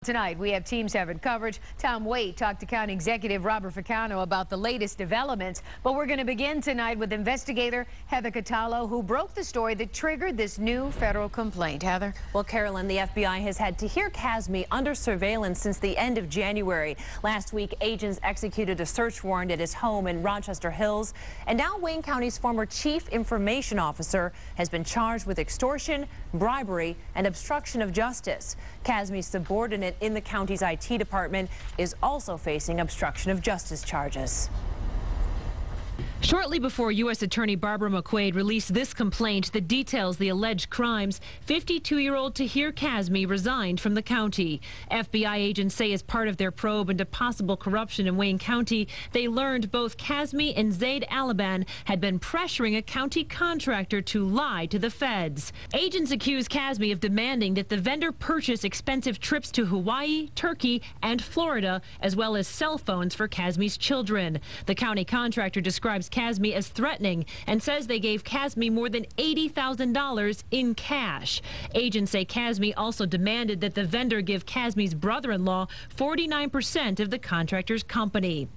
Tonight, we have Team 7 coverage. Tom Waite talked to County Executive Robert Ficano about the latest developments. But we're going to begin tonight with investigator Heather Catallo, who broke the story that triggered this new federal complaint. Heather? Well, Carolyn, the FBI has had Tahir Kazmi under surveillance since the end of January. Last week, agents executed a search warrant at his home in Rochester Hills. And now Wayne County's former chief information officer has been charged with extortion, bribery, and obstruction of justice. Kazmi's subordinate in the county's IT department is also facing obstruction of justice charges. Shortly before U.S. Attorney Barbara McQuaid released this complaint that details the alleged crimes, 52-year-old Tahir Kazmi resigned from the county. FBI agents say as part of their probe into possible corruption in Wayne County, they learned both Kazmi and Zaid Alaban had been pressuring a county contractor to lie to the feds. Agents accuse Kazmi of demanding that the vendor purchase expensive trips to Hawaii, Turkey, and Florida, as well as cell phones for Kazmi's children. The county contractor describes Kazmi as threatening and says they gave Kazmi more than $80,000 in cash. Agents say Kazmi also demanded that the vendor give Kazmi's brother-in-law 49% of the contractor's company.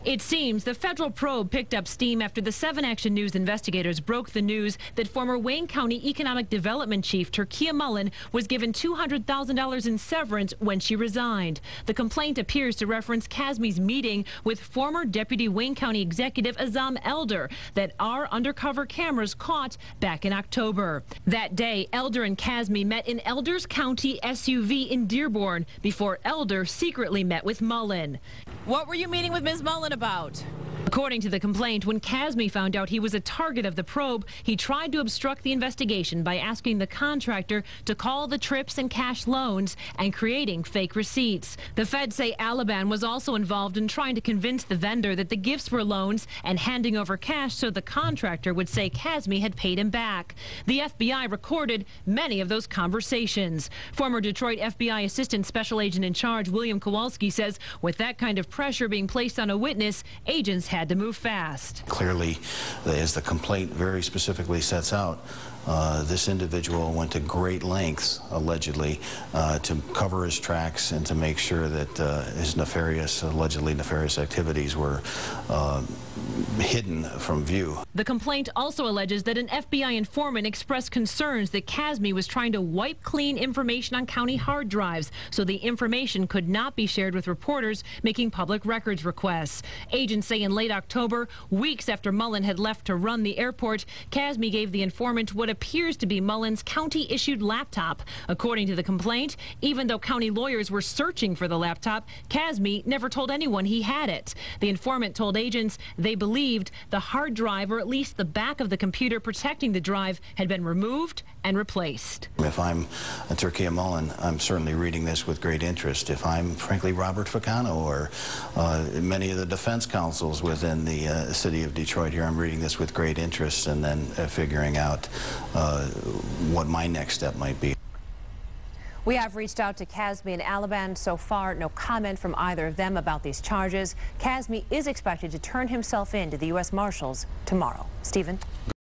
It seems the federal probe picked up steam after the 7 Action News investigators broke the news that former Wayne County Economic Development Chief Turkia Mullen was given $200,000 in severance when she resigned. The complaint appears to reference Kazmi's meeting with former Deputy Wayne County Executive Azam Elder that our undercover cameras caught back in October. That day, Elder and Kazmi met in Elder's County SUV in Dearborn before Elder secretly met with Mullen. What were you meeting with Ms. Mullen about? According to the complaint, when Kazmi found out he was a target of the probe, he tried to obstruct the investigation by asking the contractor to call the trips and cash loans and creating fake receipts. The feds say Alaban was also involved in trying to convince the vendor that the gifts were loans and handing over cash so the contractor would say Kazmi had paid him back. The FBI recorded many of those conversations. Former Detroit FBI Assistant Special Agent in Charge William Kowalski says with that kind of pressure being placed on a witness, agents had to move fast. Clearly, as the complaint very specifically sets out, this individual went to great lengths, allegedly, to cover his tracks and to make sure that his allegedly nefarious activities were hidden from view. The complaint also alleges that an FBI informant expressed concerns that Kazmi was trying to wipe clean information on county hard drives so the information could not be shared with reporters making public records requests. Agents say in late October, weeks after Mullen had left to run the airport, Kazmi gave the informant what appears to be Mullen's county-issued laptop. According to the complaint, even though county lawyers were searching for the laptop, Kazmi never told anyone he had it. The informant told agents they believed the hard drive, or at least the back of the computer protecting the drive, had been removed and replaced. If I'm Turkia Mullen, I'm certainly reading this with great interest. If I'm, frankly, Robert Ficano or many of the defense counsels within the city of Detroit here, I'm reading this with great interest and then figuring out what my next step might be. We have reached out to Kazmi and Alaban. So far, no comment from either of them about these charges. Kazmi is expected to turn himself in to the U.S. Marshals tomorrow. Stephen?